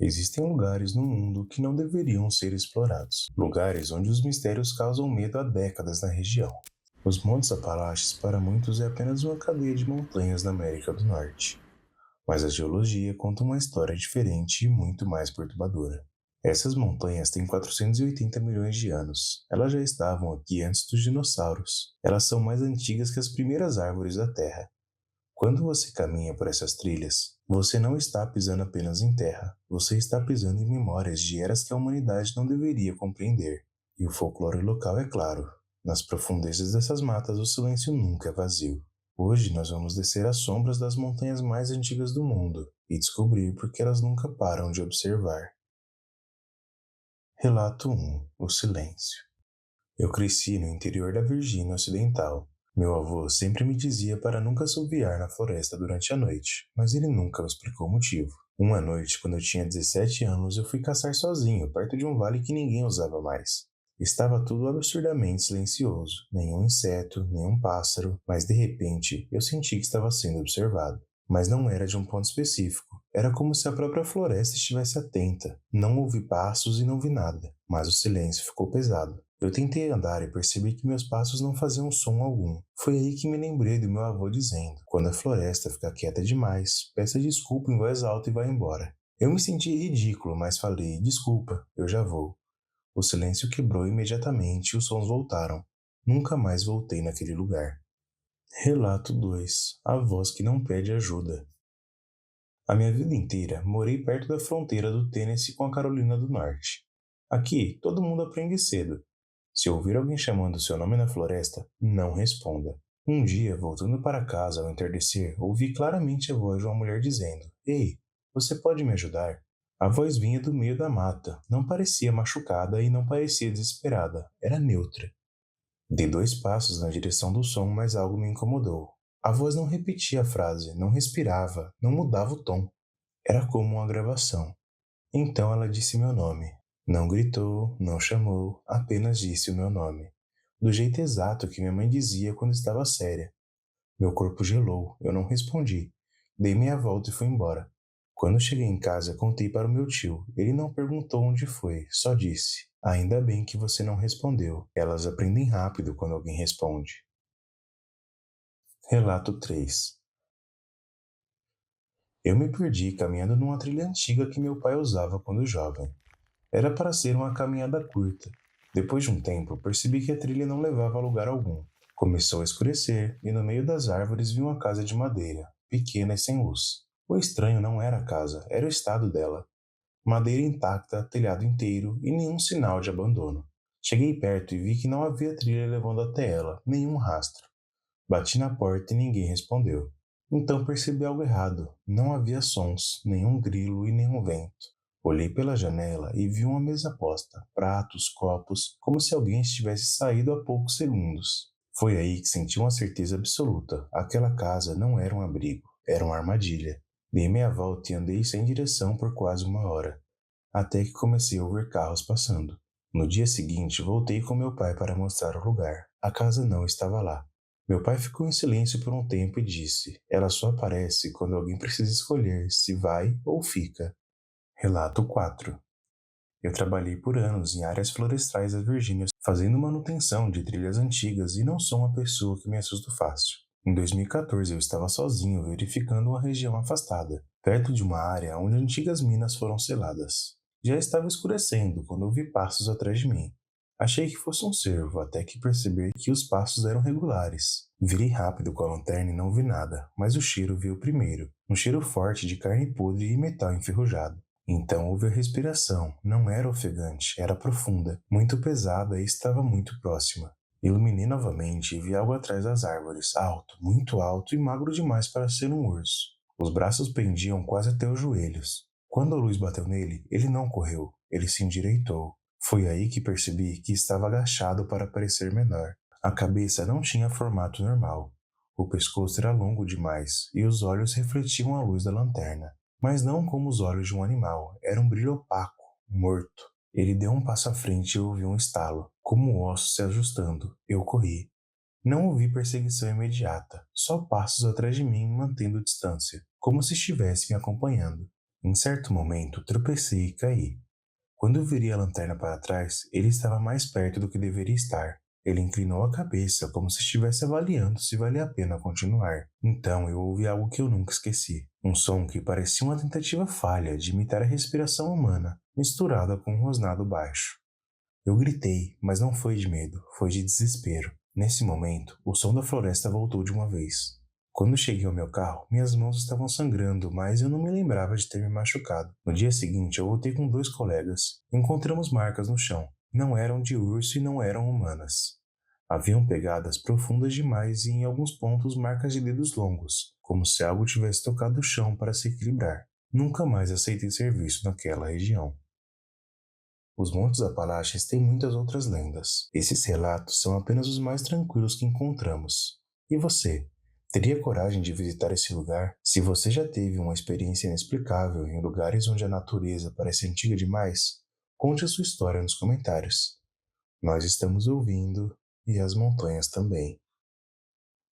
Existem lugares no mundo que não deveriam ser explorados. Lugares onde os mistérios causam medo há décadas na região. Os Montes Apalaches para muitos é apenas uma cadeia de montanhas na América do Norte. Mas a geologia conta uma história diferente e muito mais perturbadora. Essas montanhas têm 480 milhões de anos. Elas já estavam aqui antes dos dinossauros. Elas são mais antigas que as primeiras árvores da Terra. Quando você caminha por essas trilhas, você não está pisando apenas em terra, você está pisando em memórias de eras que a humanidade não deveria compreender. E o folclore local é claro. Nas profundezas dessas matas, o silêncio nunca é vazio. Hoje nós vamos descer as sombras das montanhas mais antigas do mundo e descobrir por que elas nunca param de observar. Relato 1. O silêncio. Eu cresci no interior da Virgínia Ocidental. Meu avô sempre me dizia para nunca assoviar na floresta durante a noite, mas ele nunca me explicou o motivo. Uma noite, quando eu tinha 17 anos, eu fui caçar sozinho, perto de um vale que ninguém usava mais. Estava tudo absurdamente silencioso, nenhum inseto, nenhum pássaro, mas de repente eu senti que estava sendo observado. Mas não era de um ponto específico. Era como se a própria floresta estivesse atenta. Não ouvi passos e não vi nada, mas o silêncio ficou pesado. Eu tentei andar e percebi que meus passos não faziam som algum. Foi aí que me lembrei do meu avô dizendo: quando a floresta fica quieta demais, peça desculpa em voz alta e vá embora. Eu me senti ridículo, mas falei: desculpa, eu já vou. O silêncio quebrou imediatamente e os sons voltaram. Nunca mais voltei naquele lugar. Relato 2. A voz que não pede ajuda. A minha vida inteira morei perto da fronteira do Tennessee com a Carolina do Norte. Aqui, todo mundo aprende cedo. Se ouvir alguém chamando seu nome na floresta, não responda. Um dia, voltando para casa ao entardecer, ouvi claramente a voz de uma mulher dizendo: Ei, você pode me ajudar? A voz vinha do meio da mata, não parecia machucada e não parecia desesperada, era neutra. Dei 2 passos na direção do som, mas algo me incomodou. A voz não repetia a frase, não respirava, não mudava o tom. Era como uma gravação. Então ela disse meu nome. Não gritou, não chamou, apenas disse o meu nome. Do jeito exato que minha mãe dizia quando estava séria. Meu corpo gelou, eu não respondi. Dei meia volta e fui embora. Quando cheguei em casa, contei para o meu tio. Ele não perguntou onde foi, só disse: Ainda bem que você não respondeu. Elas aprendem rápido quando alguém responde. Relato 3. Eu me perdi caminhando numa trilha antiga que meu pai usava quando jovem. Era para ser uma caminhada curta. Depois de um tempo, percebi que a trilha não levava a lugar algum. Começou a escurecer e no meio das árvores vi uma casa de madeira, pequena e sem luz. O estranho não era a casa, era o estado dela. Madeira intacta, telhado inteiro e nenhum sinal de abandono. Cheguei perto e vi que não havia trilha levando até ela, nenhum rastro. Bati na porta e ninguém respondeu. Então percebi algo errado. Não havia sons, nenhum grilo e nenhum vento. Olhei pela janela e vi uma mesa posta, pratos, copos, como se alguém estivesse saído há poucos segundos. Foi aí que senti uma certeza absoluta. Aquela casa não era um abrigo, era uma armadilha. Dei meia volta e andei sem direção por quase uma hora, até que comecei a ouvir carros passando. No dia seguinte, voltei com meu pai para mostrar o lugar. A casa não estava lá. Meu pai ficou em silêncio por um tempo e disse: Ela só aparece quando alguém precisa escolher se vai ou fica. Relato 4. Eu trabalhei por anos em áreas florestais da Virgínia, fazendo manutenção de trilhas antigas e não sou uma pessoa que me assusto fácil. Em 2014 eu estava sozinho verificando uma região afastada, perto de uma área onde antigas minas foram seladas. Já estava escurecendo quando ouvi passos atrás de mim. Achei que fosse um cervo, até que percebi que os passos eram regulares. Virei rápido com a lanterna e não vi nada, mas o cheiro veio primeiro. Um cheiro forte de carne podre e metal enferrujado. Então houve a respiração. Não era ofegante, era profunda, muito pesada e estava muito próxima. Iluminei novamente e vi algo atrás das árvores, alto, muito alto e magro demais para ser um urso. Os braços pendiam quase até os joelhos. Quando a luz bateu nele, ele não correu, ele se endireitou. Foi aí que percebi que estava agachado para parecer menor. A cabeça não tinha formato normal. O pescoço era longo demais e os olhos refletiam a luz da lanterna. Mas não como os olhos de um animal, era um brilho opaco, morto. Ele deu um passo à frente e eu ouvi um estalo, como ossos se ajustando. Eu corri. Não ouvi perseguição imediata, só passos atrás de mim mantendo distância, como se estivesse me acompanhando. Em certo momento, tropecei e caí. Quando eu virei a lanterna para trás, ele estava mais perto do que deveria estar. Ele inclinou a cabeça como se estivesse avaliando se valia a pena continuar. Então eu ouvi algo que eu nunca esqueci. Um som que parecia uma tentativa falha de imitar a respiração humana, misturada com um rosnado baixo. Eu gritei, mas não foi de medo, foi de desespero. Nesse momento, o som da floresta voltou de uma vez. Quando cheguei ao meu carro, minhas mãos estavam sangrando, mas eu não me lembrava de ter me machucado. No dia seguinte, eu voltei com 2 colegas. Encontramos marcas no chão. Não eram de urso e não eram humanas. Haviam pegadas profundas demais e em alguns pontos marcas de dedos longos, como se algo tivesse tocado o chão para se equilibrar. Nunca mais aceitei serviço naquela região. Os Montes Apalaches têm muitas outras lendas. Esses relatos são apenas os mais tranquilos que encontramos. E você? Teria coragem de visitar esse lugar? Se você já teve uma experiência inexplicável em lugares onde a natureza parece antiga demais, conte a sua história nos comentários. Nós estamos ouvindo e as montanhas também.